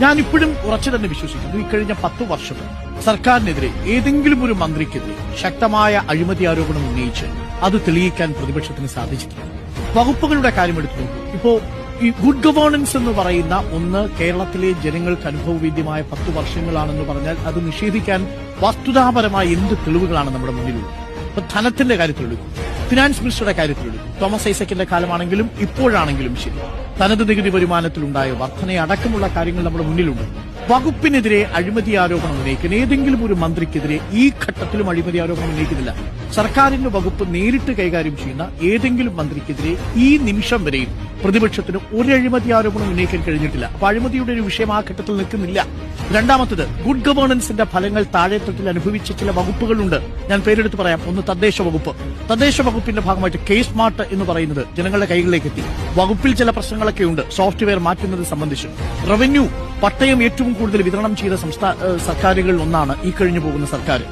ഞാനിപ്പോഴും ഉറച്ചു തന്നെ വിശ്വസിക്കുന്നു ഇക്കഴിഞ്ഞ 10 വർഷം സർക്കാരിനെതിരെ ഏതെങ്കിലും ഒരു മന്ത്രിക്കെതിരെ ശക്തമായ അഴിമതി ആരോപണം ഉന്നയിച്ച് അത് തെളിയിക്കാൻ പ്രതിപക്ഷത്തിന് സാധിച്ചിട്ടില്ല. വകുപ്പുകളുടെ കാര്യം എടുത്തു നോക്കൂ. ഇപ്പോ ഈ ഗുഡ് ഗവേണൻസ് എന്ന് പറയുന്ന ഒന്ന് കേരളത്തിലെ ജനങ്ങൾക്ക് അനുഭവവേദ്യമായ 10 വർഷങ്ങളാണെന്ന് പറഞ്ഞാൽ അത് നിഷേധിക്കാൻ വസ്തുതാപരമായ എന്ത് തെളിവുകളാണ് നമ്മുടെ മുന്നിലുള്ളത്? ഇപ്പൊ ധനത്തിന്റെ കാര്യത്തിലെടുക്കും, ഫിനാൻസ് മിനിസ്റ്ററുടെ കാര്യത്തിലെടുക്കും, തോമസ് ഐസക്കിന്റെ കാലമാണെങ്കിലും ഇപ്പോഴാണെങ്കിലും ശരി, തനത് നികുതി വരുമാനത്തിലുണ്ടായ വർധനയടക്കമുള്ള കാര്യങ്ങൾ നമ്മുടെ മുന്നിലുണ്ട്. വകുപ്പിനെതിരെ അഴിമതി ആരോപണം ഉന്നയിക്കുന്ന ഏതെങ്കിലും ഒരു മന്ത്രിക്കെതിരെ ഈ ഘട്ടത്തിലും അഴിമതി ആരോപണം ഉന്നയിക്കുന്നില്ല. സർക്കാരിന്റെ വകുപ്പ് നേരിട്ട് കൈകാര്യം ചെയ്യുന്ന ഏതെങ്കിലും മന്ത്രിക്കെതിരെ ഈ നിമിഷം വരെയും പ്രതിപക്ഷത്തിന് ഒരു അഴിമതി ആരോപണം ഉന്നയിക്കാൻ കഴിഞ്ഞിട്ടില്ല. അപ്പൊ അഴിമതിയുടെ ഒരു വിഷയം ആ ഘട്ടത്തിൽ നിൽക്കുന്നില്ല. രണ്ടാമത്തത്, ഗുഡ് ഗവേണൻസിന്റെ ഫലങ്ങൾ താഴെത്തട്ടിൽ അനുഭവിച്ച ചില വകുപ്പുകളുണ്ട്. ഞാൻ പേരെടുത്ത് പറയാം. ഒന്ന് തദ്ദേശ വകുപ്പ്. തദ്ദേശ വകുപ്പിന്റെ ഭാഗമായിട്ട് K-Smart എന്ന് പറയുന്നത് ജനങ്ങളുടെ കൈകളിലേക്ക് എത്തി. വകുപ്പിൽ ചില പ്രശ്നങ്ങളൊക്കെ ഉണ്ട്, സോഫ്റ്റ്വെയർ മാറ്റുന്നത് സംബന്ധിച്ച്. റവന്യൂ, പട്ടയം ഏറ്റവും കൂടുതൽ വിതരണം ചെയ്ത സർക്കാരുകളിൽ ഒന്നാണ് ഈ കഴിഞ്ഞു പോകുന്ന സർക്കാർ.